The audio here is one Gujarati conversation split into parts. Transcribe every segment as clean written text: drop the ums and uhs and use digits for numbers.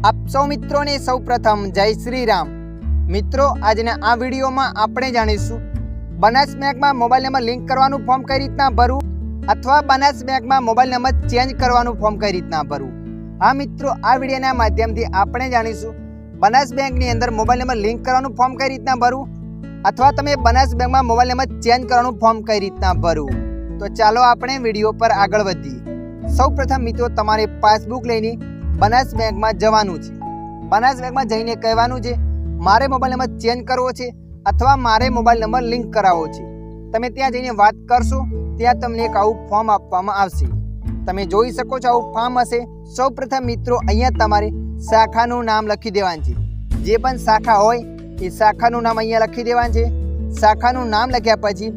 આપ સૌ મિત્રોને સૌ પ્રથમ જય શ્રી રામ। મિત્રો આજના આ વિડીયોમાં આપણે જાણીશું બનાસ બેંકમાં મોબાઈલ નંબર લિંક કરવાનું ફોર્મ કઈ રીતના ભરવું અથવા બનાસ બેંકમાં મોબાઈલ નંબર ચેન્જ કરવાનું ફોર્મ કઈ રીતના ભરવું। હા મિત્રો, આ વિડીયોના માધ્યમથી આપણે જાણીશું બનાસ બેંકની અંદર મોબાઈલ નંબર લિંક કરવાનું ફોર્મ કઈ રીતના ભરવું અથવા તમે બનાસ બેંકમાં મોબાઈલ નંબર ચેન્જ કરવાનું ફોર્મ કઈ રીતના ભરવું। તો ચાલો આપણે વિડીયો પર આગળ વધીએ। સૌપ્રથમ મિત્રો, તમારે પાસબુક લઈને બનાસ બેંકમાં જવાનું છે। બનાસ બેંકમાં જઈને કહેવાનું છે મારે મોબાઈલ નંબર ચેન્જ કરવો છે અથવા મારે મોબાઈલ નંબર લિંક કરાવવો છે। તમે ત્યાં જઈને વાત કરશો, ત્યાં તમને એક આવું ફોર્મ આપવામાં આવશે। તમે જોઈ શકો છો આવું ફોર્મ હશે। સૌપ્રથમ મિત્રો, અહીંયા તમારે શાખાનું નામ લખી દેવાનું છે। જે પણ શાખા હોય એ શાખાનું નામ અહીંયા લખી દેવાનું છે। શાખાનું નામ લખ્યા પછી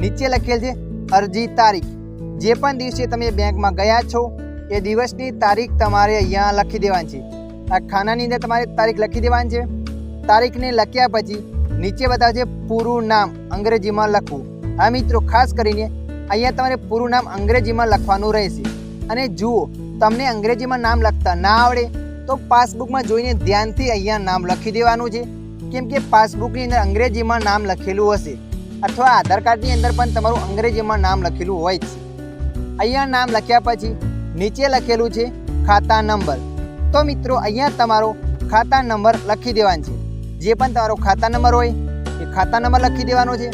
નીચે લખેલ છે અરજી તારીખ। જે પણ દિવસે તમે બેંકમાં ગયા છો એ દિવસની તારીખ તમારે અહીંયા લખી દેવાની છે। આ ખાનાની અંદર તમારે તારીખ લખી દેવાની છે। તારીખને લખ્યા પછી નીચે બતાવે છે પૂરું નામ અંગ્રેજીમાં લખવું। હા મિત્રો, ખાસ કરીને અહીંયા તમારે પૂરું નામ અંગ્રેજીમાં લખવાનું રહેશે। અને જુઓ, તમને અંગ્રેજીમાં નામ લખતા ના આવડે તો પાસબુકમાં જોઈને ધ્યાનથી અહીંયા નામ લખી દેવાનું છે, કેમ કે પાસબુકની અંદર અંગ્રેજીમાં નામ લખેલું હશે અથવા આધાર કાર્ડની અંદર પણ તમારું અંગ્રેજીમાં નામ લખેલું હોય છે। અહીંયા નામ લખ્યા પછી નીચે લખેલું છે ખાતા નંબર। તો મિત્રો, અહીંયા તમારો ખાતા નંબર લખી દેવાનો છે। જે પણ તમારો ખાતા નંબર હોય એ ખાતા નંબર લખી દેવાનો છે।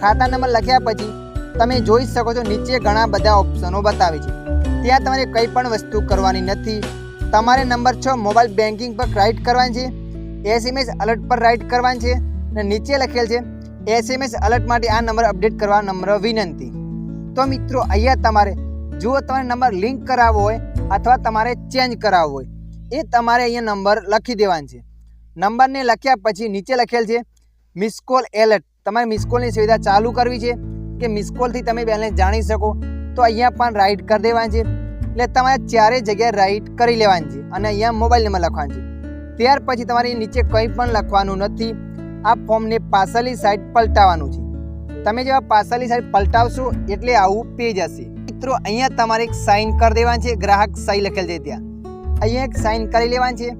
ખાતા નંબર લખ્યા પછી તમે જોઈ શકો છો નીચે ઘણા બધા ઓપ્શનો બતાવે છે। ત્યાં તમારે કંઈ પણ વસ્તુ કરવાની નથી। તમારે નંબર 6 મોબાઈલ બેન્કિંગ પર રાઇટ કરવાની છે। SMS અલર્ટ પર રાઇટ કરવાની છે અને નીચે લખેલ છે SMS અલર્ટ માટે આ નંબર અપડેટ કરવા નમ્ર વિનંતી। તો મિત્રો, અહીંયા તમારે જો તમારે નંબર લિંક કરાવવો હોય અથવા તમારે ચેન્જ કરાવવો હોય એ તમારે અહીંયા નંબર લખી દેવાનો છે। નંબરને લખ્યા પછી નીચે લખેલ છે મિસ કોલ એલર્ટ। તમારે મિસ કોલની સુવિધા ચાલુ કરવી છે કે મિસ કોલથી તમે બેલેન્સ જાણી શકો, તો અહીંયા પણ રાઇટ કરી દેવાનું છે। એટલે તમારે ચારે જગ્યાએ રાઇટ કરી લેવાની છે અને અહીંયા મોબાઈલ નંબર લખવાનો છે। ત્યાર પછી તમારે નીચે કંઈ પણ લખવાનું નથી। આ ફોર્મને પાછળની સાઈડ પલટાવવાનું છે। તમે જેવા પાછળની સાઈડ પલટાવશો એટલે આવું પેજ હશે। મિત્રો, અહીંયા તમારે એક સાઇન કરી દેવાની છે। ગ્રાહક સહી લખેલ છે ત્યાં અહીંયા એક સાઇન કરી લેવાની છે।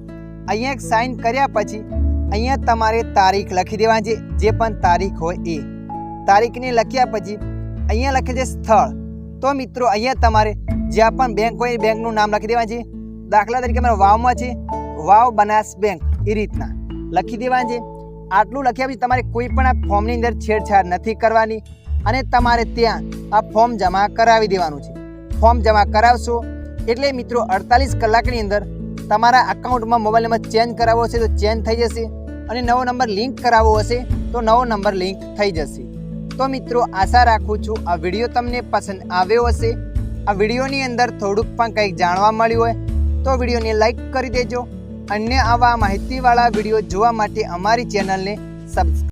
અહીંયા એક સાઇન કર્યા પછી અહીંયા તમારે તારીખ લખી દેવાની છે। જે પણ તારીખ હોય એ તારીખને લખ્યા પછી અહીંયા લખેલ છે સ્થળ। તો મિત્રો, અહીંયા તમારે જ્યાં પણ બેંક હોય એ બેંકનું નામ લખી દેવાનું છે। દાખલા તરીકે મારા વાવમાં છે, વાવ બનાસ બેંક, એ રીતના લખી દેવાનું છે। આટલું લખ્યા પછી તમારે કોઈ પણ આ ફોર્મની અંદર છેડછાડ નથી કરવાની અને તમારે ત્યાં આ ફોર્મ જમા કરાવી દેવાનું છે। ફોર્મ જમા કરાવશો એટલે મિત્રો 48 કલાકની અંદર તમારા અકાઉન્ટમાં મોબાઈલ નંબર ચેન્જ કરાવવો હશે તો ચેન્જ થઈ જશે અને નવો નંબર લિંક કરાવવો હશે તો નવો નંબર લિંક થઈ જશે। તો મિત્રો, આશા રાખું છું આ વિડીયો તમને પસંદ આવ્યો હશે। આ વિડીયોની અંદર થોડુંક પણ કંઈક જાણવા મળ્યું હોય તો વિડીયોને લાઈક કરી દેજો। અન્ય આવા માહિતીવાળા વિડીયો જોવા માટે અમારી ચેનલને સબસ્ક્રાઈબ